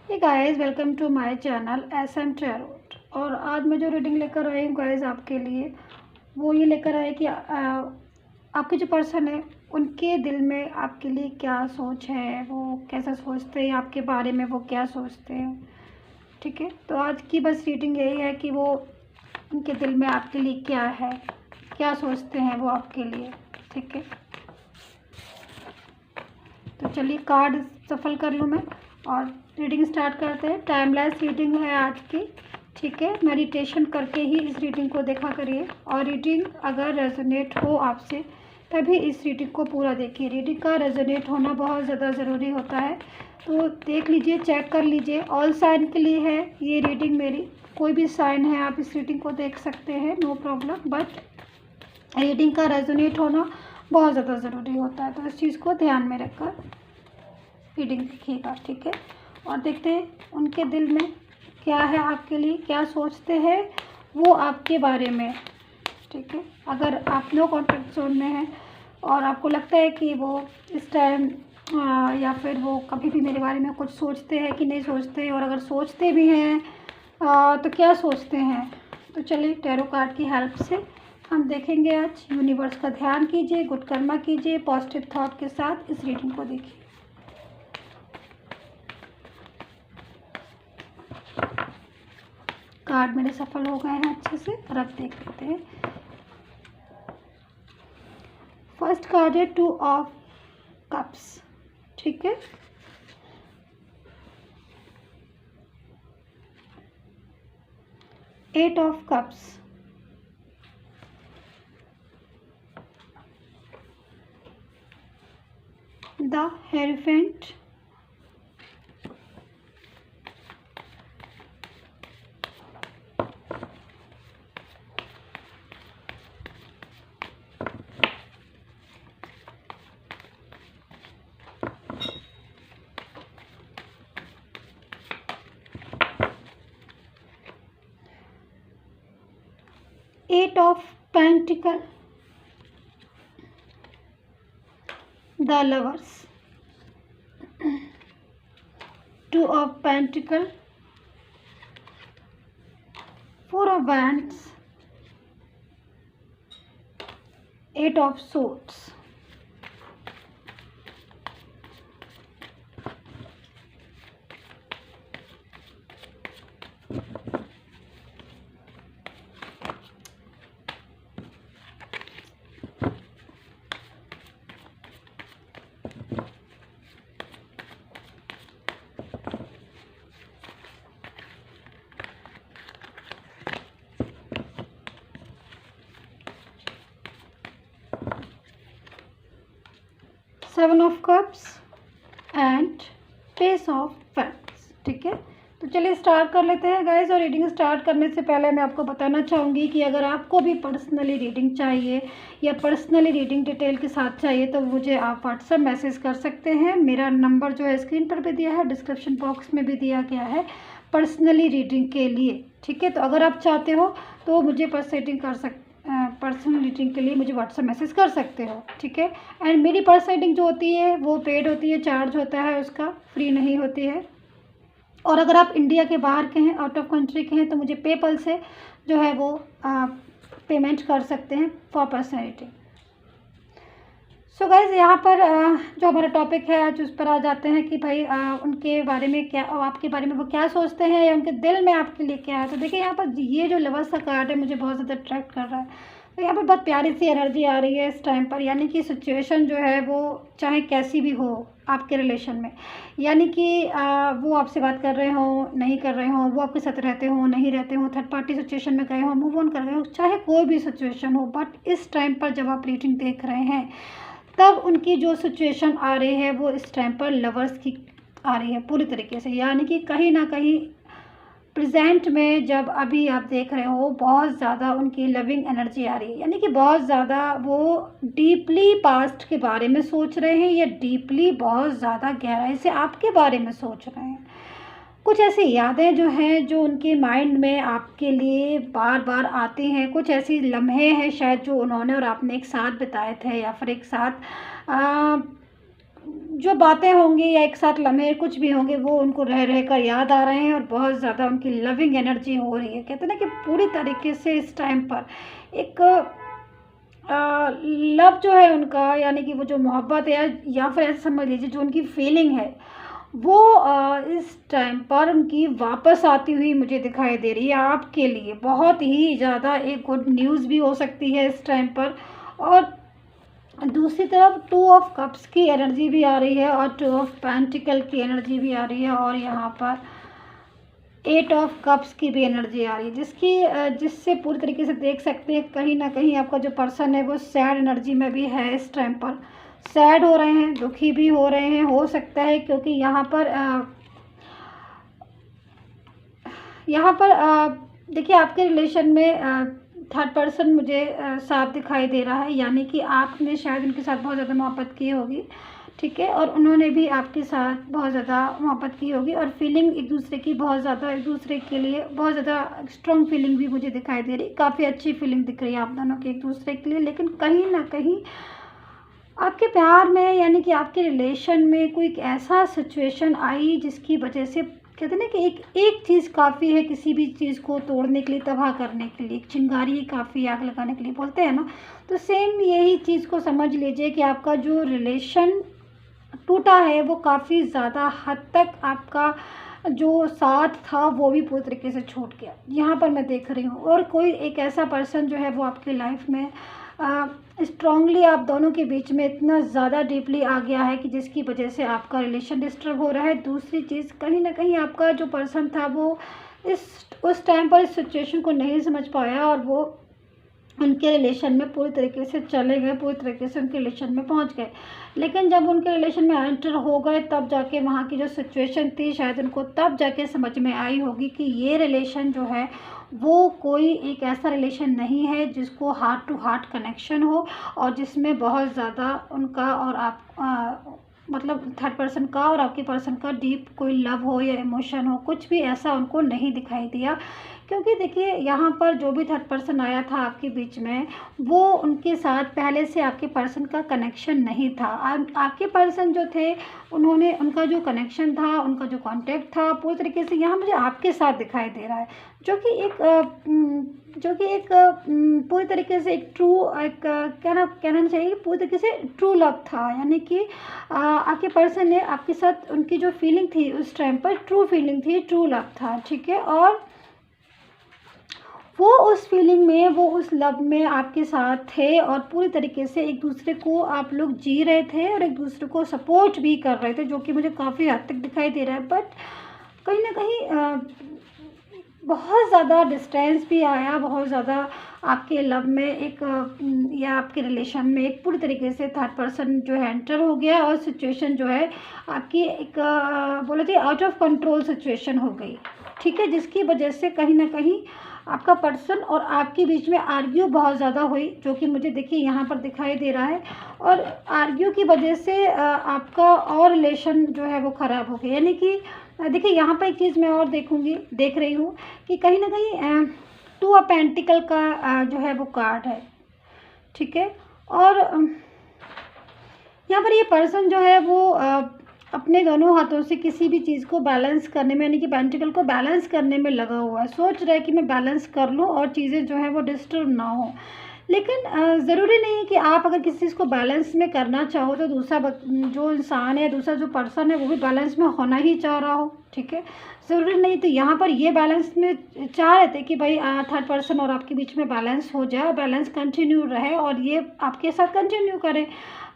Hey guys, welcome to my channel SM tarot. और आज मैं जो रीडिंग लेकर आई हूँ गाइस आपके लिए, वो ये लेकर आए कि आपके जो पर्सन है उनके दिल में आपके लिए क्या सोच है, वो कैसा सोचते हैं आपके बारे में, वो क्या सोचते हैं। ठीक है, तो आज की बस रीडिंग यही है कि वो उनके दिल में आपके लिए क्या है, क्या सोचते हैं वो आपके लिए। ठीक है, तो चलिए कार्ड सफल कर लूँ मैं और रीडिंग स्टार्ट करते हैं। टाइमलेस रीडिंग है आज की। ठीक है, मेडिटेशन करके ही इस रीडिंग को देखा करिए, और रीडिंग अगर रेजोनेट हो आपसे तभी इस रीडिंग को पूरा देखिए। रीडिंग का रेजोनेट होना बहुत ज़्यादा ज़रूरी होता है, तो देख लीजिए, चेक कर लीजिए। ऑल साइन के लिए है ये रीडिंग मेरी। कोई भी साइन है आप इस रीडिंग को देख सकते हैं, नो प्रॉब्लम, बट रीडिंग का रेजोनेट होना बहुत ज़्यादा ज़रूरी होता है, तो इस चीज़ को ध्यान में रखकर रीडिंग देखिएगा। ठीक है, और देखते हैं उनके दिल में क्या है आपके लिए, क्या सोचते हैं वो आपके बारे में। ठीक है, अगर आप नो कॉन्टैक्ट जोन में हैं और आपको लगता है कि वो इस टाइम या फिर वो कभी भी मेरे बारे में कुछ सोचते हैं कि नहीं सोचते, और अगर सोचते भी हैं तो क्या सोचते हैं, तो चलिए टैरो कार्ड की हेल्प से हम देखेंगे। आज यूनिवर्स का ध्यान कीजिए, गुड कर्मा कीजिए, पॉजिटिव थॉट के साथ इस रीडिंग को देखिए। कार्ड मेरे सफल हो गए हैं अच्छे से, और अब देख लेते हैं। फर्स्ट कार्ड है 2 ऑफ कप्स। ठीक है, eight of cups, the hierophant, eight of pentacle, the lovers, 2 of pentacle, 4 of wands, 8 of swords। Seven of cups and pace of fans. ठीक है, तो चलिए स्टार्ट कर लेते हैं गाइस। और रीडिंग स्टार्ट करने से पहले मैं आपको बताना चाहूँगी कि अगर आपको भी पर्सनली रीडिंग चाहिए या पर्सनली रीडिंग डिटेल के साथ चाहिए तो मुझे आप व्हाट्सएप मैसेज कर सकते हैं। मेरा नंबर जो है स्क्रीन पर भी दिया है, डिस्क्रिप्शन बॉक्स में भी दिया गया है पर्सनली रीडिंग के लिए। ठीक है, तो अगर आप चाहते हो तो मुझे पर्सनल रीडिंग के लिए मुझे व्हाट्सएप मैसेज कर सकते हो। ठीक है, एंड मेरी पर्सनल रीडिंग जो होती है वो पेड होती है, चार्ज होता है उसका, फ्री नहीं होती है। और अगर आप इंडिया के बाहर के हैं, आउट ऑफ कंट्री के हैं, तो मुझे पेपल से जो है वो पेमेंट कर सकते हैं for personal reading. So guys, यहाँ पर जो हमारा टॉपिक है आज उस पर आ जाते हैं कि भाई उनके बारे में क्या, आपके बारे में वो क्या सोचते हैं या उनके दिल में आपके लिए क्या है। तो देखिए यहाँ पर ये जो लवर्स का कार्ड है मुझे बहुत ज़्यादा अट्रैक्ट कर रहा है। तो यहाँ पर बहुत प्यारी सी एनर्जी आ रही है इस टाइम पर, यानी कि सिचुएशन जो है वो चाहे कैसी भी हो आपके रिलेशन में, यानी कि वो आपसे बात कर रहे हो नहीं कर रहे हो, वो आपके साथ रहते हो नहीं रहते हो, थर्ड पार्टी सिचुएशन में गए हो, मूव ऑन कर गए हो, चाहे कोई भी सिचुएशन हो, बट इस टाइम पर जब आप रीडिंग देख रहे हैं तब उनकी जो सिचुएशन आ रही है वो इस टाइम पर लवर्स की आ रही है पूरी तरीके से। यानी कि कहीं ना कहीं प्रेजेंट में जब अभी आप देख रहे हो बहुत ज़्यादा उनकी लविंग एनर्जी आ रही है, यानी कि बहुत ज़्यादा वो डीपली पास्ट के बारे में सोच रहे हैं या डीपली बहुत ज़्यादा गहराई से आपके बारे में सोच रहे हैं। कुछ ऐसी यादें जो हैं जो उनके माइंड में आपके लिए बार बार आती हैं, कुछ ऐसी लम्हे हैं शायद जो उन्होंने और आपने एक साथ बिताए थे, या फिर एक साथ जो बातें होंगी या एक साथ लम्हे कुछ भी होंगे वो उनको रह रह कर याद आ रहे हैं और बहुत ज़्यादा उनकी लविंग एनर्जी हो रही है। कहते हैं ना कि पूरी तरीके से इस टाइम पर एक लव जो है उनका, यानी कि वो जो मोहब्बत है या फिर ऐसे समझ लीजिए जो उनकी फीलिंग है वो इस टाइम पर उनकी वापस आती हुई मुझे दिखाई दे रही है आपके लिए। बहुत ही ज़्यादा एक गुड न्यूज़ भी हो सकती है इस टाइम पर। और दूसरी तरफ 2 ऑफ कप्स की एनर्जी भी आ रही है और 2 ऑफ पेंटिकल की एनर्जी भी आ रही है और यहाँ पर 8 ऑफ कप्स की भी एनर्जी आ रही है, जिससे पूरी तरीके से देख सकते हैं कहीं ना कहीं आपका जो पर्सन है वो सैड एनर्जी में भी है। इस टाइम पर सैड हो रहे हैं, दुखी भी हो रहे हैं, हो सकता है क्योंकि यहाँ पर देखिए आपके रिलेशन में थर्ड पर्सन मुझे साफ दिखाई दे रहा है, यानी कि आपने शायद उनके साथ बहुत ज़्यादा मोहब्बत की होगी, ठीक है, और उन्होंने भी आपके साथ बहुत ज़्यादा मोहब्बत की होगी और फीलिंग एक दूसरे की बहुत ज़्यादा, एक दूसरे के लिए बहुत ज़्यादा स्ट्रॉन्ग फीलिंग भी मुझे दिखाई दे रही, काफ़ी अच्छी फीलिंग दिख रही है आप दोनों की एक दूसरे के लिए। लेकिन कहीं ना कहीं आपके प्यार में, यानी कि आपके रिलेशन में कोई एक ऐसा सिचुएशन आई जिसकी वजह से कहते हैं ना कि एक चीज़ काफ़ी है किसी भी चीज़ को तोड़ने के लिए, तबाह करने के लिए, चिंगारी काफ़ी आग लगाने के लिए बोलते हैं ना। तो सेम यही चीज़ को समझ लीजिए कि आपका जो रिलेशन टूटा है वो काफ़ी ज़्यादा हद तक आपका जो साथ था वो भी पूरी तरीके से छूट गया, यहाँ पर मैं देख रही हूँ। और कोई एक ऐसा पर्सन जो है वो आपकी लाइफ में स्ट्रांगली आप दोनों के बीच में इतना ज़्यादा डीपली आ गया है कि जिसकी वजह से आपका रिलेशन डिस्टर्ब हो रहा है। दूसरी चीज़, कहीं ना कहीं आपका जो पर्सन था वो उस टाइम पर इस सिचुएशन को नहीं समझ पाया और वो उनके रिलेशन में पूरी तरीके से चले गए, पूरी तरीके से उनके रिलेशन में पहुंच गए। लेकिन जब उनके रिलेशन में एंटर हो गए तब जाके वहाँ की जो सिचुएशन थी शायद उनको तब जाके समझ में आई होगी कि ये रिलेशन जो है वो कोई एक ऐसा रिलेशन नहीं है जिसको हार्ट टू हार्ट कनेक्शन हो और जिसमें बहुत ज़्यादा उनका और आप मतलब थर्ड पर्सन का और आपके पर्सन का डीप कोई लव हो या इमोशन हो, कुछ भी ऐसा उनको नहीं दिखाई दिया। क्योंकि देखिए यहाँ पर जो भी थर्ड पर्सन आया था आपके बीच में वो उनके साथ पहले से आपके पर्सन का कनेक्शन नहीं था। आपके पर्सन जो थे उन्होंने, उनका जो कनेक्शन था, उनका जो कांटेक्ट था पूरी तरीके से यहाँ मुझे आपके साथ दिखाई दे रहा है, जो कि एक पूरी तरीके से एक ट्रू, एक कहना चाहिए पूरी तरीके से ट्रू लव था। यानी कि आपके पर्सन ने आपके साथ उनकी जो फीलिंग थी उस टाइम पर ट्रू फीलिंग थी, ट्रू लव था, ठीक है। और वो उस फीलिंग में, वो उस लव में आपके साथ थे और पूरी तरीके से एक दूसरे को आप लोग जी रहे थे और एक दूसरे को सपोर्ट भी कर रहे थे, जो कि मुझे काफ़ी हद तक दिखाई दे रहा है। बट कहीं ना कहीं बहुत ज़्यादा डिस्टेंस भी आया, बहुत ज़्यादा आपके लव में एक या आपके रिलेशन में एक पूरी तरीके से थर्ड पर्सन जो है एंटर हो गया और सिचुएशन जो है आपकी एक बोले तो आउट ऑफ कंट्रोल सिचुएशन हो गई, ठीक है, जिसकी वजह से कहीं ना कहीं आपका पर्सन और आपके बीच में आर्ग्यू बहुत ज़्यादा हुई, जो कि मुझे देखिए यहाँ पर दिखाई दे रहा है। और आर्ग्यू की वजह से आपका और रिलेशन जो है वो ख़राब हो गया। यानी कि देखिए यहाँ पर एक चीज़ मैं और देख रही हूँ कि कहीं ना कहीं 2 ऑफ पेंटिकल का जो है वो कार्ड है, ठीक है। और यहाँ पर ये पर्सन जो है वो अपने दोनों हाथों से किसी भी चीज़ को बैलेंस करने में, यानी कि पेंटिकल को बैलेंस करने में लगा हुआ है, सोच रहा है कि मैं बैलेंस कर लूँ और चीज़ें जो है वो डिस्टर्ब ना हो। लेकिन ज़रूरी नहीं है कि आप अगर किसी चीज़ को बैलेंस में करना चाहो तो दूसरा जो इंसान है, दूसरा जो पर्सन है वो भी बैलेंस में होना ही चाह रहा हो, ठीक है, ज़रूरी नहीं। तो यहाँ पर ये बैलेंस में चाह रहे थे कि भाई थर्ड पर्सन और आपके बीच में बैलेंस हो जाए, बैलेंस कंटिन्यू रहे और ये आपके साथ कंटिन्यू करें।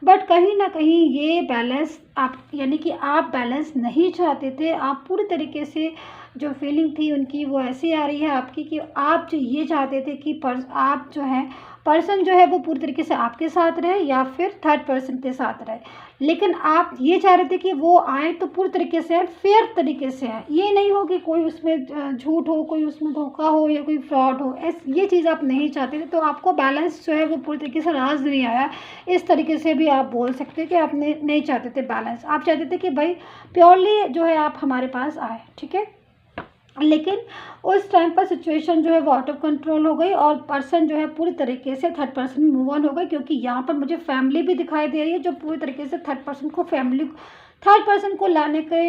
बट कहीं ना कहीं ये बैलेंस आप, यानी कि आप बैलेंस नहीं चाहते थे। आप पूरी तरीके से जो फीलिंग थी उनकी वो ऐसी आ रही है आपकी कि आप जो ये चाहते थे कि आप जो है पर्सन जो है वो पूरी तरीके से आपके साथ रहे या फिर थर्ड पर्सन के साथ रहे, लेकिन आप ये चाह रहे थे कि वो आए तो पूरी तरीके से आए, फेयर तरीके से आए। ये नहीं हो कि कोई उसमें झूठ हो, कोई उसमें धोखा हो या कोई फ्रॉड हो, ये चीज़ आप नहीं चाहते थे। तो आपको बैलेंस जो है वो पूरी तरीके से राज नहीं आया। इस तरीके से भी आप बोल सकते हैं कि आप नहीं चाहते थे बैलेंस, आप चाहते थे कि भाई प्योरली जो है आप हमारे पास आए, ठीक है। लेकिन उस टाइम पर सिचुएशन जो है वो आउट ऑफ कंट्रोल हो गई और पर्सन जो है पूरी तरीके से थर्ड पर्सन में मूव ऑन हो गई, क्योंकि यहाँ पर मुझे फैमिली भी दिखाई दे रही है जो पूरी तरीके से थर्ड पर्सन को लाने के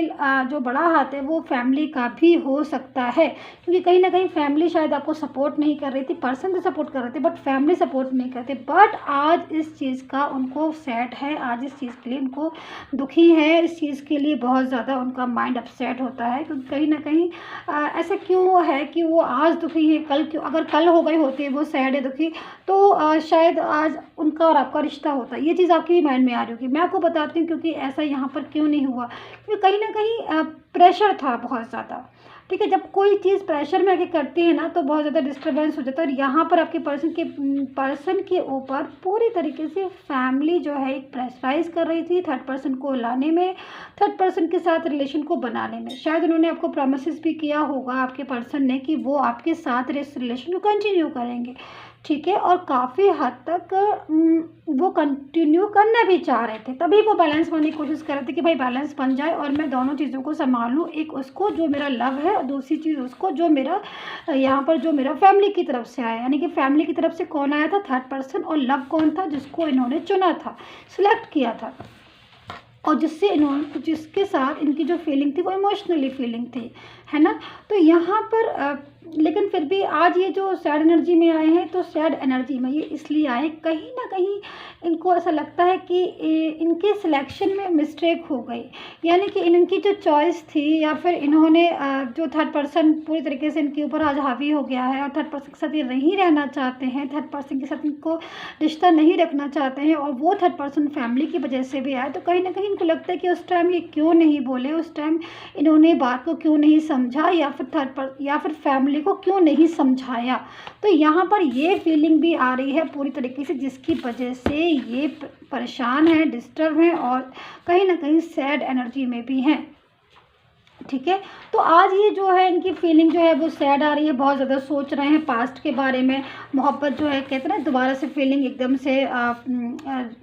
जो बड़ा हाथ है वो फैमिली का भी हो सकता है, क्योंकि कहीं ना कहीं फैमिली शायद आपको सपोर्ट नहीं कर रही थी, पर्सन भी सपोर्ट कर रहे थे बट फैमिली सपोर्ट नहीं करते। बट आज इस चीज़ का उनको सैड है, आज इस चीज़ के लिए उनको दुखी है, इस चीज़ के लिए बहुत ज़्यादा उनका माइंड अपसेट होता है, क्योंकि कहीं ना कहीं ऐसा क्यों है कि वो आज दुखी है, कल क्यों, अगर कल हो गई होती है वो सैड है, दुखी, तो शायद आज उनका और आपका रिश्ता होता है। ये चीज़ आपके भी माइंड में आ रही होगी। मैं आपको बताती हूँ क्योंकि ऐसा यहाँ पर क्यों नहीं हुआ, क्योंकि कहीं ना कहीं प्रेशर था बहुत ज़्यादा। ठीक है, जब कोई चीज़ प्रेशर में आके करती है ना तो बहुत ज़्यादा डिस्टर्बेंस हो जाता है, और यहाँ पर आपके पर्सन के ऊपर पूरी तरीके से फैमिली जो है एक प्रेशराइज कर रही थी थर्ड पर्सन को लाने में, थर्ड पर्सन के साथ रिलेशन को बनाने में। शायद उन्होंने आपको प्रॉमिसेस भी किया होगा आपके पर्सन ने कि वो आपके साथ इस रिलेशन को कंटिन्यू करेंगे। ठीक है, और काफ़ी हद तक वो कंटिन्यू करना भी चाह रहे थे, तभी वो बैलेंस बनने की कोशिश कर रहे थे कि भाई बैलेंस बन जाए और मैं दोनों चीज़ों को संभाल लूँ, एक उसको जो मेरा लव है और दूसरी चीज़ उसको जो मेरा यहाँ पर जो मेरा फैमिली की तरफ से आया। यानी कि फैमिली की तरफ से कौन आया था? Third person. और लव कौन था? जिसको इन्होंने चुना था, सिलेक्ट किया था, और जिसके साथ इनकी जो फीलिंग थी वो इमोशनली फीलिंग थी, है ना। तो यहाँ पर लेकिन फिर भी आज ये जो सैड एनर्जी में आए हैं, तो सैड एनर्जी में ये इसलिए आए, कहीं ना कहीं इनको ऐसा लगता है कि इनके सिलेक्शन में मिस्टेक हो गई, यानी कि इनकी जो चॉइस थी, या फिर इन्होंने जो थर्ड पर्सन पूरी तरीके से इनके ऊपर आज हावी हो गया है और थर्ड पर्सन के साथ ये नहीं रहना चाहते हैं, थर्ड पर्सन के साथ इनको रिश्ता नहीं रखना चाहते हैं, और वो थर्ड पर्सन फैमिली की वजह से भी आए, तो कहीं ना कहीं इनको लगता है कि उस टाइम ये क्यों नहीं बोले, उस टाइम इन्होंने बात को क्यों नहीं समझा, या फिर फैमिली को क्यों नहीं समझाया। तो यहाँ पर ये फीलिंग भी आ रही है पूरी तरीके से, जिसकी वजह से ये परेशान है, डिस्टर्ब हैं और कहीं ना कहीं सैड एनर्जी में भी हैं। ठीक है, तो आज ये जो है इनकी फीलिंग जो है वो सैड आ रही है, बहुत ज़्यादा सोच रहे हैं पास्ट के बारे में, मोहब्बत जो है कहते हैं ना दोबारा से फीलिंग एकदम से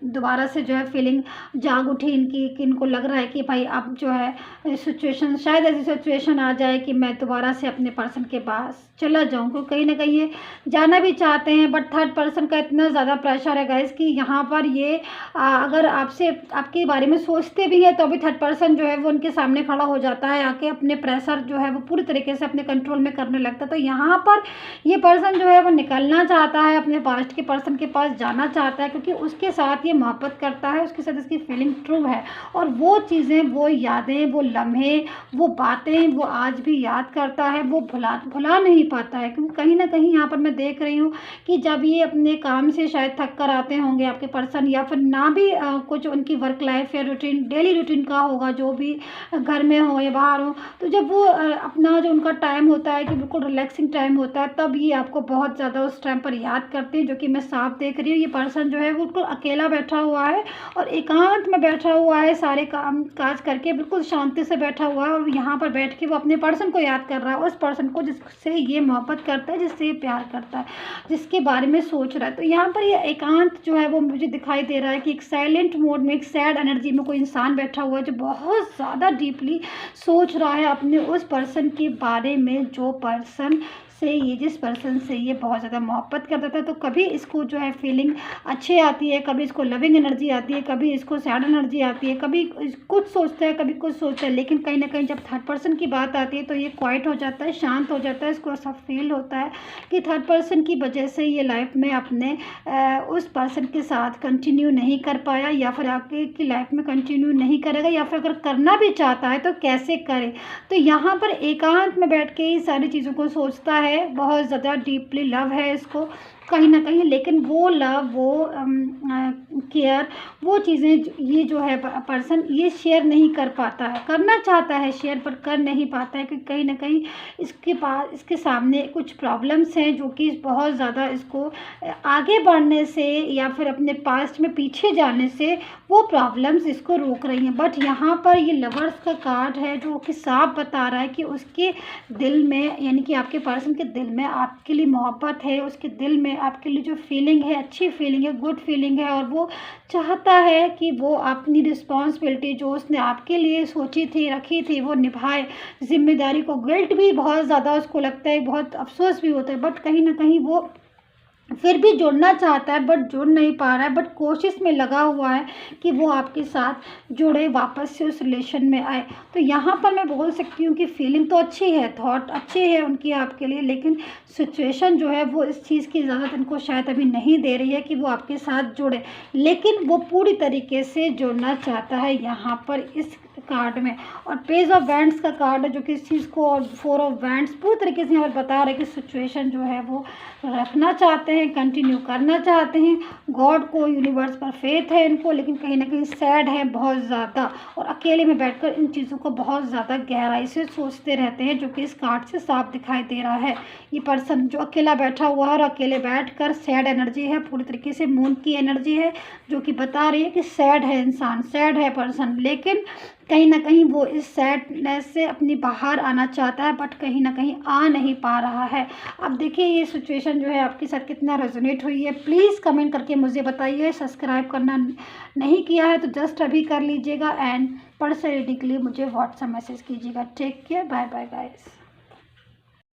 दोबारा से जो है फीलिंग जाग उठी इनकी, कि इनको लग रहा है कि भाई अब जो है सिचुएशन, शायद ऐसी सिचुएशन आ जाए कि मैं दोबारा से अपने पर्सन के पास चला जाऊँ, क्योंकि कहीं ना कहीं ये जाना भी चाहते हैं, बट थर्ड पर्सन का इतना ज़्यादा प्रेशर है गाइस कि यहाँ पर ये अगर आपसे आपके बारे में सोचते भी हैं तो भी थर्ड पर्सन जो है वो उनके सामने खड़ा हो जाता है, आके अपने प्रेशर जो है वो पूरी तरीके से अपने कंट्रोल में करने लगता है। तो यहाँ पर ये पर्सन जो है वो निकलना चाहता है, अपने पास्ट के पर्सन के पास जाना चाहता है, क्योंकि उसके साथ ये मोहब्बत करता है, उसके साथ इसकी फीलिंग ट्रू है, और वो चीज़ें, वो यादें, वो लम्हे, वो बातें वो आज भी याद करता है, वो भुला नहीं पाता है। क्योंकि कहीं ना कहीं यहाँ पर मैं देख रही हूँ कि जब ये अपने काम से शायद थक कर आते होंगे आपके पर्सन, या फिर ना भी कुछ उनकी वर्क लाइफ या रूटीन, डेली रूटीन का होगा, जो भी घर में हो या बाहर हो, तो जब वो अपना जो उनका टाइम होता है कि बिल्कुल रिलैक्सिंग टाइम होता है, तब ये आपको बहुत ज़्यादा उस टाइम पर याद करते हैं, जो कि मैं साफ देख रही हूँ। ये पर्सन जो है वो बिल्कुल अकेला बैठा हुआ है और एकांत में बैठा हुआ है, सारे काम काज करके बिल्कुल शांति से बैठा हुआ है, और यहाँ पर बैठ के वो अपने पर्सन को याद कर रहा है, उस पर्सन को जिससे ये मोहब्बत करता है, जिससे ये प्यार करता है, जिसके बारे में सोच रहा है। तो यहाँ पर ये एकांत जो है वो मुझे दिखाई दे रहा है कि एक साइलेंट मोड में, एक सैड एनर्जी में कोई इंसान बैठा हुआ है, जो बहुत ज़्यादा डीपली सोच रहा है अपने उस पर्सन के बारे में, जो पर्सन से ये, जिस पर्सन से ये बहुत ज़्यादा मोहब्बत करता था। तो कभी इसको जो है फीलिंग अच्छी आती है, कभी इसको लविंग एनर्जी आती है, कभी इसको सैड एनर्जी आती है, कभी कुछ सोचता है, कभी कुछ सोचता है, लेकिन कहीं ना कहीं जब थर्ड पर्सन की बात आती है तो ये क्वाइट हो जाता है, शांत हो जाता है। इसको ऐसा फील होता है कि थर्ड पर्सन की वजह से ये लाइफ में अपने उस पर्सन के साथ कंटिन्यू नहीं कर पाया, या फिर आगे की लाइफ में कंटिन्यू नहीं करेगा, या फिर अगर करना भी चाहता है तो कैसे करे। तो यहाँ पर एकांत में बैठ के ही सारी चीज़ों को सोचता है, बहुत ज़्यादा डीपली लव है इसको कहीं ना कहीं, लेकिन वो लव, वो केयर, वो चीज़ें ये जो है पर्सन ये शेयर नहीं कर पाता है, करना चाहता है शेयर पर कर नहीं पाता है, क्योंकि कहीं ना कहीं इसके सामने कुछ प्रॉब्लम्स हैं, जो कि बहुत ज़्यादा इसको आगे बढ़ने से या फिर अपने पास्ट में पीछे जाने से वो प्रॉब्लम्स इसको रोक रही हैं। बट यहाँ पर ये लवर्स का कार्ड है, जो कि साफ बता रहा है कि उसके दिल में, यानी कि आपके पर्सन के दिल में आपके लिए मोहब्बत है, उसके दिल में आपके लिए जो फीलिंग है, अच्छी फीलिंग है, गुड फीलिंग है, और वो चाहता है कि वो अपनी रिस्पॉन्सिबिलिटी जो उसने आपके लिए सोची थी, रखी थी, वो निभाए ज़िम्मेदारी को। गिल्ट भी बहुत ज़्यादा उसको लगता है, बहुत अफसोस भी होता है, बट कहीं ना कहीं वो फिर भी जुड़ना चाहता है बट जुड़ नहीं पा रहा है, बट कोशिश में लगा हुआ है कि वो आपके साथ जुड़े, वापस से उस रिलेशन में आए। तो यहाँ पर मैं बोल सकती हूँ कि फीलिंग तो अच्छी है, थॉट अच्छे है उनकी आपके लिए, लेकिन सिचुएशन जो है वो इस चीज़ की इजाज़त इनको शायद अभी नहीं दे रही है कि वो आपके साथ जुड़े, लेकिन वो पूरी तरीके से जुड़ना चाहता है यहाँ पर इस कार्ड में। और पेज ऑफ वैंड्स का कार्ड है जो कि इस चीज़ को, और फोर ऑफ वैंड्स पूरी तरीके से यहाँ पर बता रहे हैं कि सिचुएशन जो है वो रखना चाहते हैं, कंटिन्यू करना चाहते हैं। गॉड को, यूनिवर्स पर फेथ है इनको, लेकिन कहीं ना कहीं सैड है बहुत ज़्यादा, और अकेले में बैठकर इन चीज़ों को बहुत ज़्यादा गहराई से सोचते रहते हैं, जो कि इस कार्ड से साफ दिखाई दे रहा है। ये पर्सन जो अकेला बैठा हुआ है और अकेले बैठकर सैड एनर्जी है, पूरी तरीके से मून की एनर्जी है जो कि बता रही है कि सैड है इंसान, सैड है पर्सन, लेकिन कहीं ना कहीं वो इस सैडनेस से अपनी बाहर आना चाहता है, बट कहीं ना कहीं आ नहीं पा रहा है। अब देखिए ये सिचुएशन जो है आपके साथ कितना रेजोनेट हुई है, प्लीज़ कमेंट करके मुझे बताइए। सब्सक्राइब करना नहीं किया है तो जस्ट अभी कर लीजिएगा, एंड पर्सनल रीडिंग के लिए मुझे व्हाट्सएप मैसेज कीजिएगा। Take care, bye bye guys.